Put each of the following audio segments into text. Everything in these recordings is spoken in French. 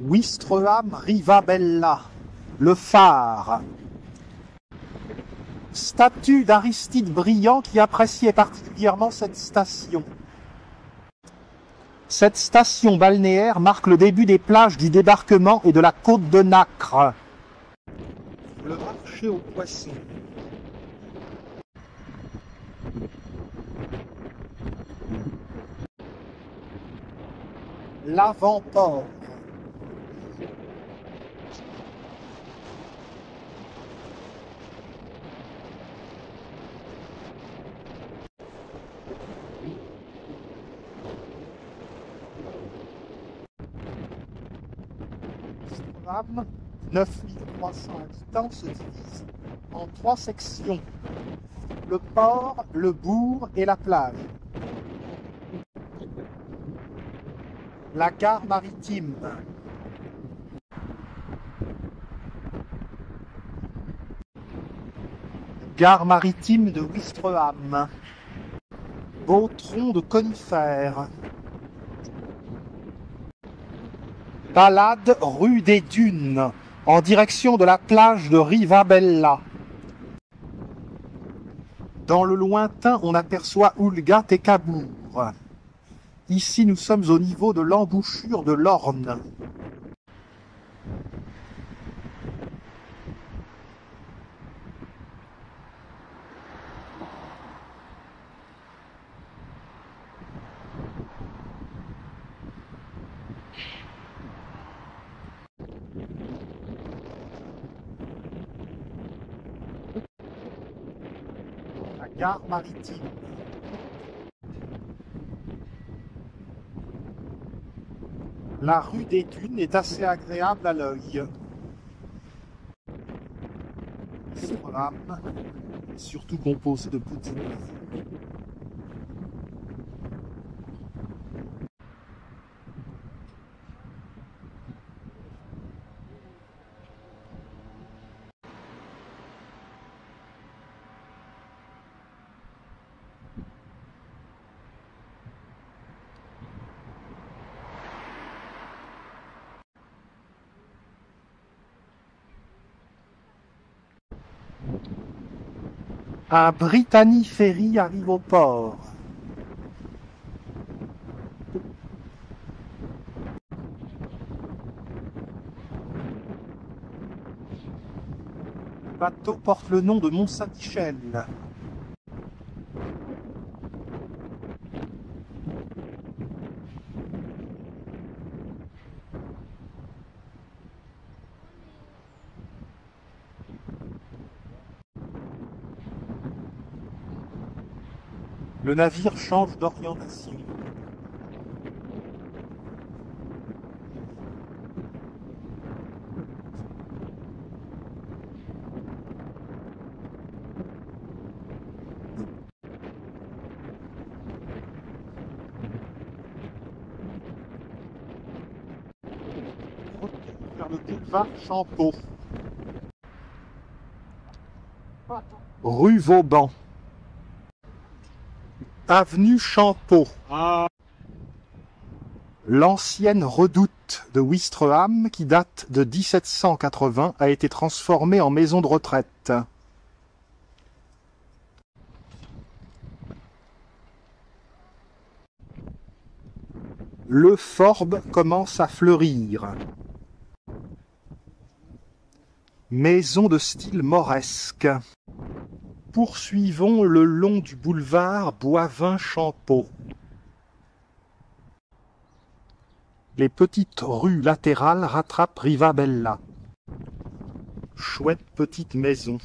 Ouistreham Rivabella, le phare. Statue d'Aristide Briand qui appréciait particulièrement cette station. Cette station balnéaire marque le début des plages du débarquement et de la côte de Nacre. Le marché aux poissons. L'avant-port. Ouistreham, 9300 habitants, se divise en 3 sections. Le port, le bourg et la plage. La gare maritime. Gare maritime de Ouistreham. Beau tronc de conifères. Balade rue des Dunes, en direction de la plage de Rivabella. Dans le lointain, on aperçoit Oulgat et Cabourg. Ici, nous sommes au niveau de l'embouchure de l'Orne. La gare maritime. La rue des Dunes est assez agréable à l'œil. Ouistreham est surtout composé de petites villes. Un Brittany Ferry arrive au port. Le bateau porte le nom de Mont-Saint-Michel. Le navire change d'orientation. Vers le boulevard Champeau. Rue Vauban. Avenue Champeau. L'ancienne redoute de Ouistreham, qui date de 1780, a été transformée en maison de retraite. Le Forbe commence à fleurir. Maison de style mauresque. Poursuivons le long du boulevard Boivin-Champeau. Les petites rues latérales rattrapent Rivabella. Chouette petite maison.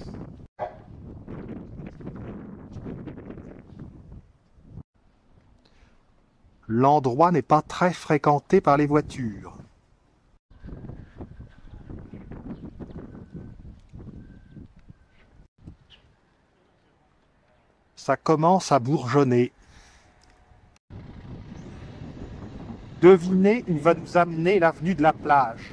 L'endroit n'est pas très fréquenté par les voitures. Ça commence à bourgeonner. Devinez où va nous amener l'avenue de la plage.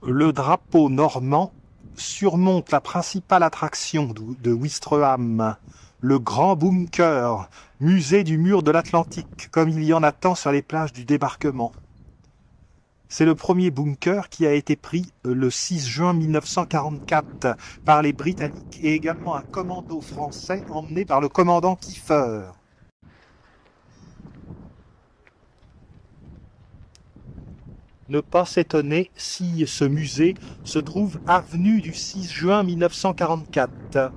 Le drapeau normand surmonte la principale attraction de Ouistreham, le Grand Bunker, musée du mur de l'Atlantique, comme il y en a tant sur les plages du débarquement. C'est le premier bunker qui a été pris le 6 juin 1944 par les Britanniques et également un commando français emmené par le commandant Kiefer. Ne pas s'étonner si ce musée se trouve avenue du 6 juin 1944.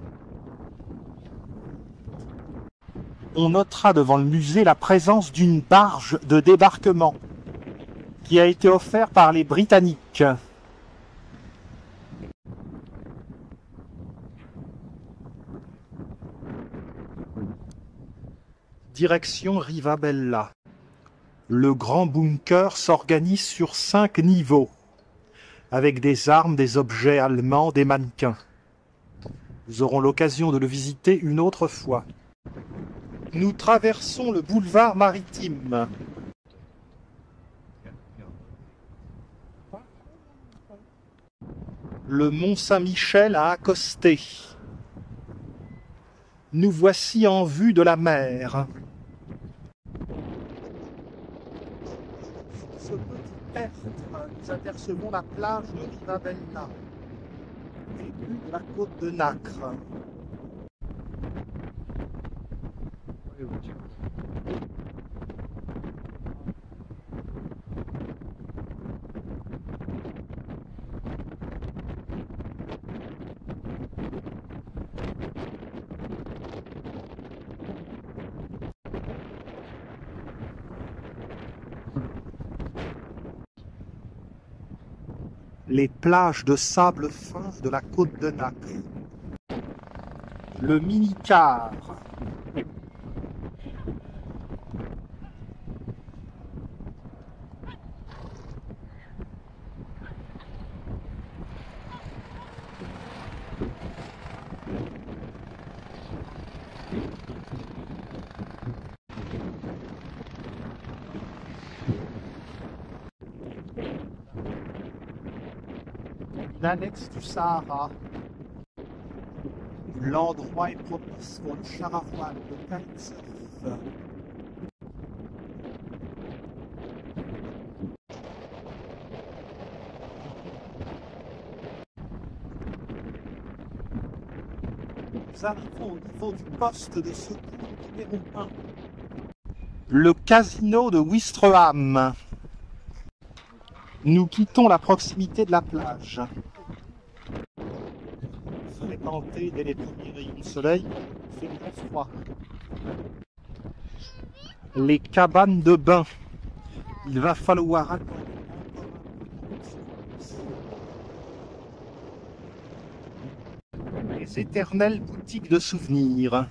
On notera devant le musée la présence d'une barge de débarquement qui a été offerte par les Britanniques. Direction Rivabella. Le grand bunker s'organise sur 5 niveaux, avec des armes, des objets allemands, des mannequins. Nous aurons l'occasion de le visiter une autre fois. Nous traversons le boulevard maritime. Le mont Saint-Michel a accosté. Nous voici en vue de la mer. Ce petit tertre, nous apercevons la plage de Rivabella, début de la côte de Nacre. Les plages de sable fin de la côte de Nacre. Le mini-car. L'annexe du Sahara. L'endroit est propice pour le char à voile, le kitesurf. Nous arrivons au niveau du poste de secours numéro 1. Le casino de Ouistreham. Nous quittons la proximité de la plage. Fréquenté dès les premiers rayons de soleil, il fait très froid. Les cabanes de bain. Il va falloir attendre. Les éternelles boutiques de souvenirs.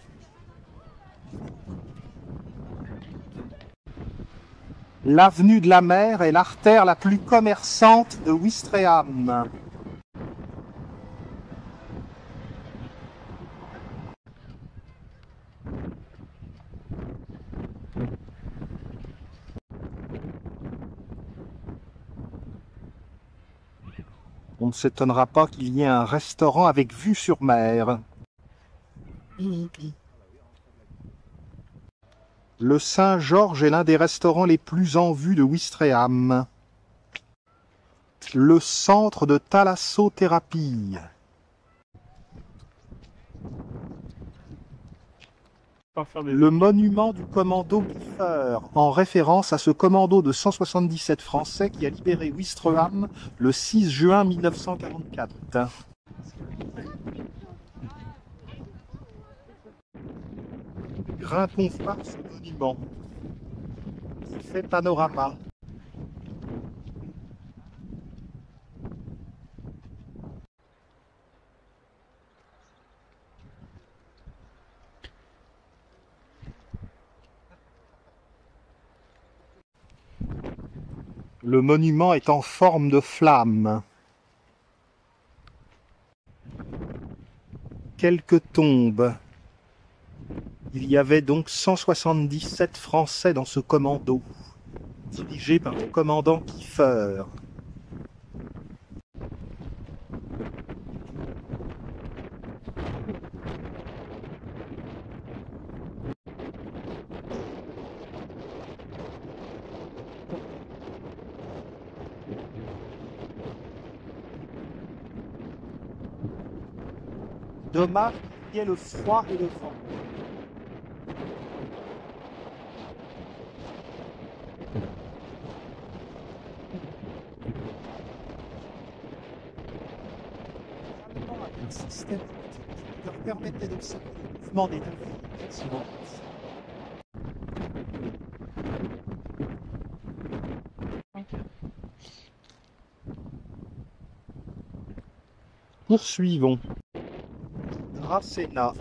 L'avenue de la Mer est l'artère la plus commerçante de Ouistreham. On ne s'étonnera pas qu'il y ait un restaurant avec vue sur mer. Le Saint-Georges est l'un des restaurants les plus en vue de Ouistreham. Le centre de thalassothérapie. Le monument du commando Kiefer, en référence à ce commando de 177 Français qui a libéré Ouistreham le 6 juin 1944. Grimpons voir ce monument qui fait panorama. Le monument est en forme de flamme. Quelques tombes. Il y avait donc 177 Français dans ce commando, dirigé par le commandant Kiefer. Dommage qu'il y ait le froid et le vent. L'Allemand avait un système qui leur permettait d'observer le mouvement des navires souvent. Poursuivons. Dracena.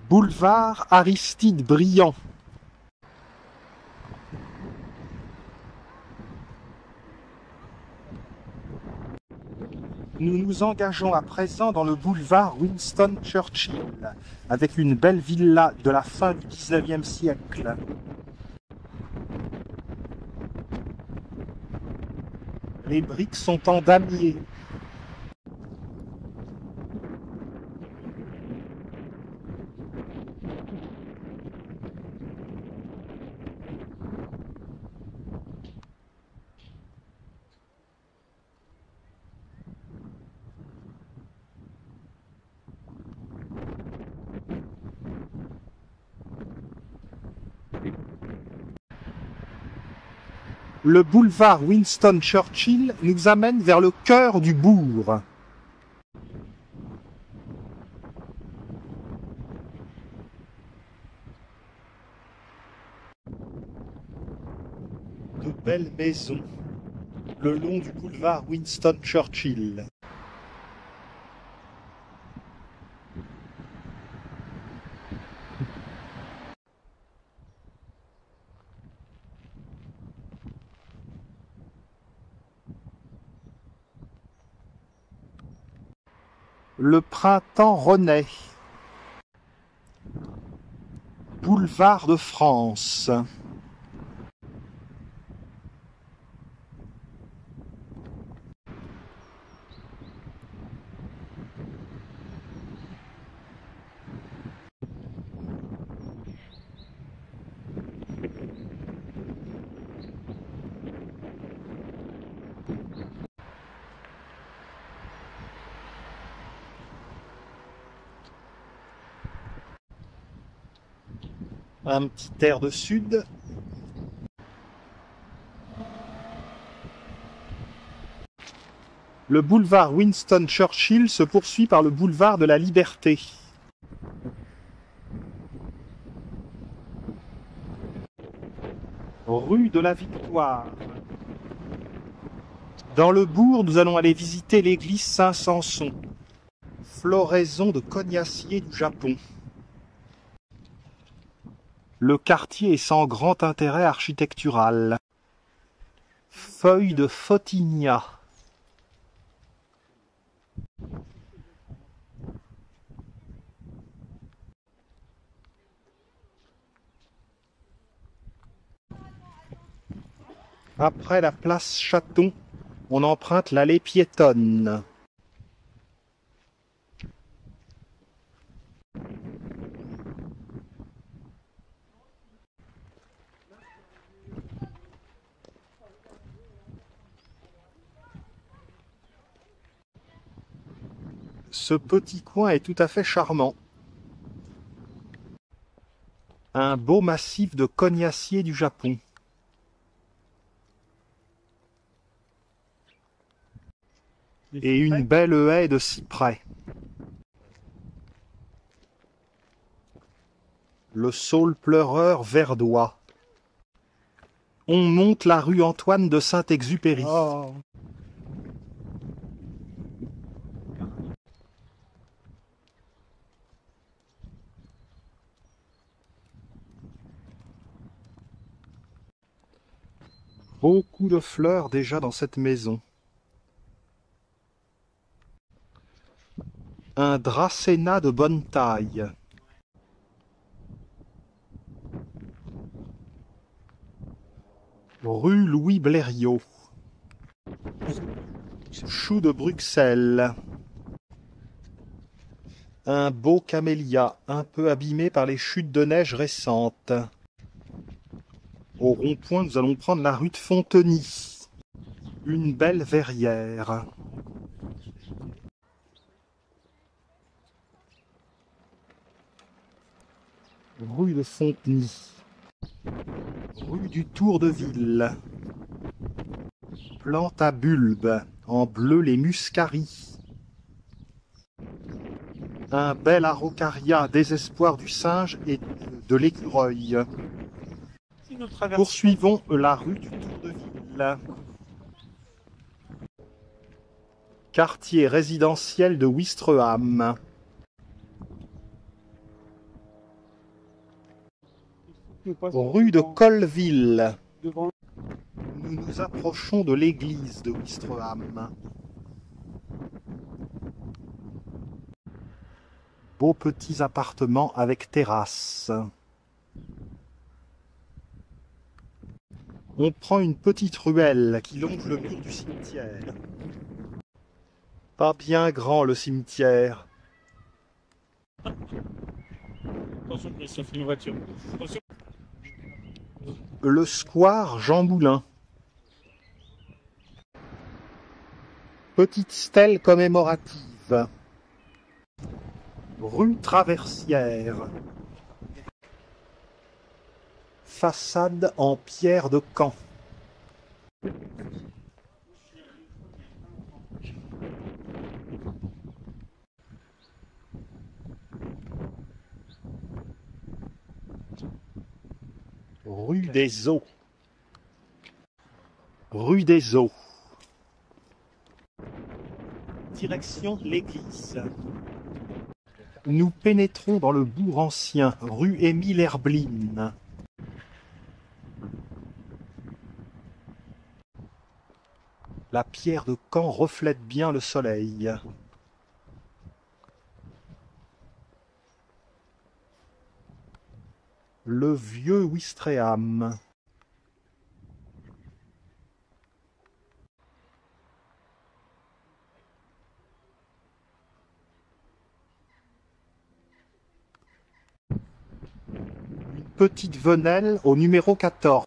Boulevard Aristide Briand. Nous nous engageons à présent dans le boulevard Winston Churchill, avec une belle villa de la fin du XIXe siècle. Les briques sont en damier. Le boulevard Winston Churchill nous amène vers le cœur du bourg. De belles maisons le long du boulevard Winston Churchill. Le printemps renaît. Boulevard de France. Un petit air de sud. Le boulevard Winston Churchill se poursuit par le boulevard de la Liberté. Rue de la Victoire. Dans le bourg, nous allons aller visiter l'église Saint-Samson, floraison de cognaciers du Japon. Le quartier est sans grand intérêt architectural. Feuilles de photinia. Après la place Chaton, on emprunte l'allée piétonne. Ce petit coin est tout à fait charmant. Un beau massif de cognaciers du Japon. Et une belle haie de cyprès. Le saule pleureur verdoie. On monte la rue Antoine de Saint-Exupéry. Oh. Beaucoup de fleurs déjà dans cette maison. Un dracena de bonne taille. Rue Louis Blériot. Chou de Bruxelles. Un beau camélia, un peu abîmé par les chutes de neige récentes. Au rond-point, nous allons prendre la rue de Fonteny. Une belle verrière. Rue de Fonteny. Rue du Tour de Ville. Plante à bulbes. En bleu, les muscaries. Un bel araucaria, désespoir du singe et de l'écureuil. Poursuivons la rue du Tour de Ville. Quartier résidentiel de Ouistreham. Rue de Colleville. Nous nous approchons de l'église de Ouistreham. Beaux petits appartements avec terrasse. On prend une petite ruelle qui longe le mur du cimetière. Pas bien grand le cimetière. Attention, ça fait une voiture. Attention. Le square Jean Moulin. Petite stèle commémorative. Rue Traversière. Façade en pierre de Caen. Rue des Eaux. Rue des Eaux. Direction l'église. Nous pénétrons dans le bourg ancien, rue Émile Herbline. La pierre de Caen reflète bien le soleil. Le vieux Ouistreham. Une petite venelle au numéro 14.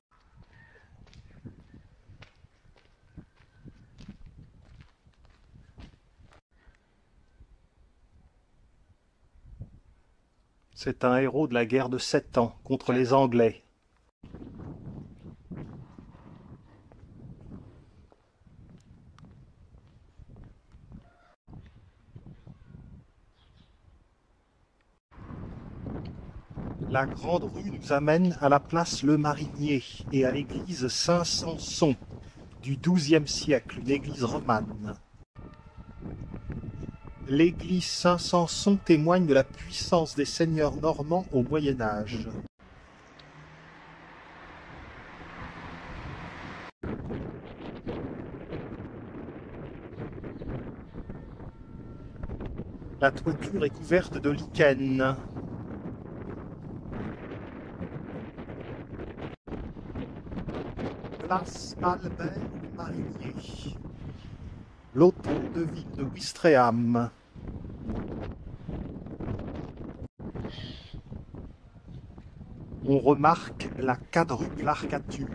C'est un héros de la guerre de 7 ans contre les Anglais. La grande rue nous amène à la place Le Marinier et à l'église Saint-Samson du XIIe siècle, une église romane. L'église Saint-Samson témoigne de la puissance des seigneurs normands au Moyen Âge. La toiture est couverte de lichen. Place Albert Marinier. L'hôtel de ville de Ouistreham. On remarque la quadruple arcature.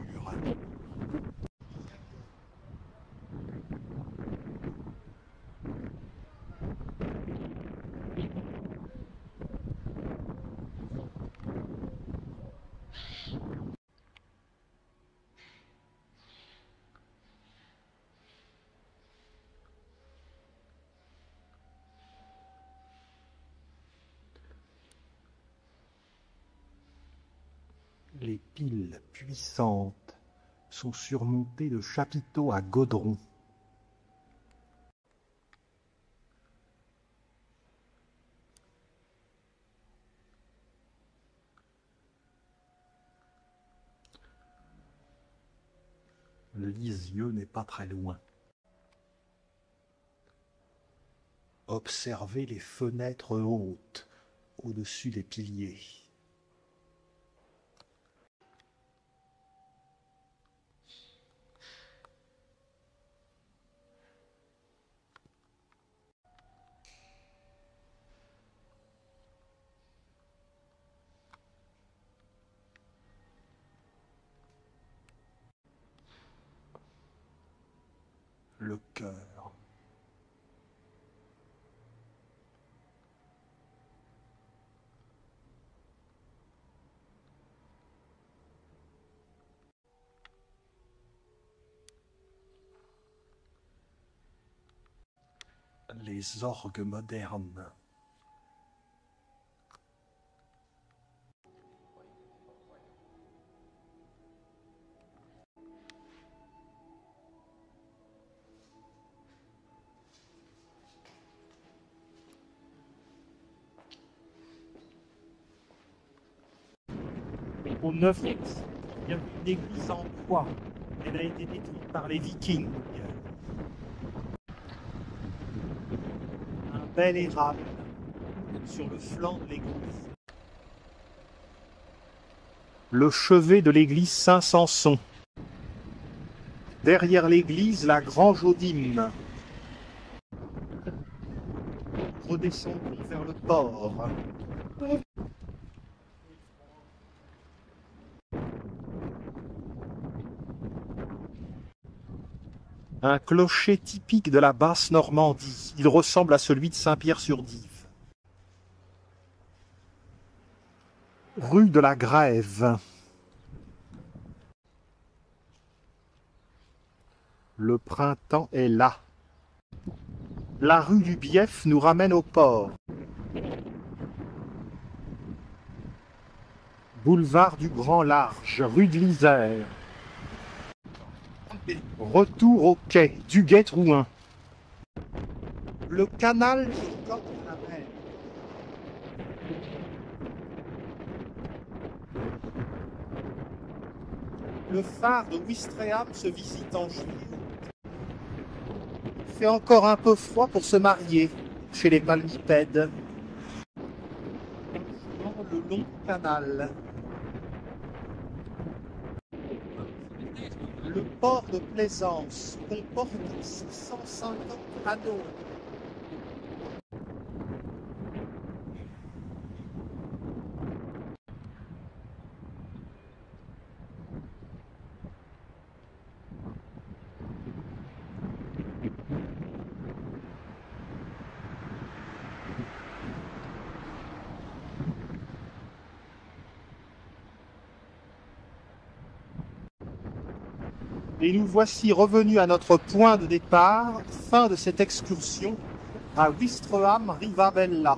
Les piles puissantes sont surmontées de chapiteaux à godrons. Le Lisieux n'est pas très loin. Observez les fenêtres hautes au-dessus des piliers. le cœur. Les orgues modernes. Au 9, il y a une église en bois. Elle a été détruite par les Vikings. Un bel érable sur le flanc de l'église. Le chevet de l'église Saint-Samson. Derrière l'église, la grange aux dîmes. Redescendons vers le port. Un clocher typique de la basse Normandie. Il ressemble à celui de Saint-Pierre-sur-Dive. Rue de la Grève. Le printemps est là. La rue du Bief nous ramène au port. Boulevard du Grand Large, rue de l'Isère. Retour au quai du Guet-Trouin. Le canal qui corde à la mer. Le phare de Ouistreham se visite en juillet. Il fait encore un peu froid pour se marier chez les palmipèdes. Le long canal. Le port de Plaisance comporte 650 anneaux. Et nous voici revenus à notre point de départ, fin de cette excursion à Ouistreham-Rivabella.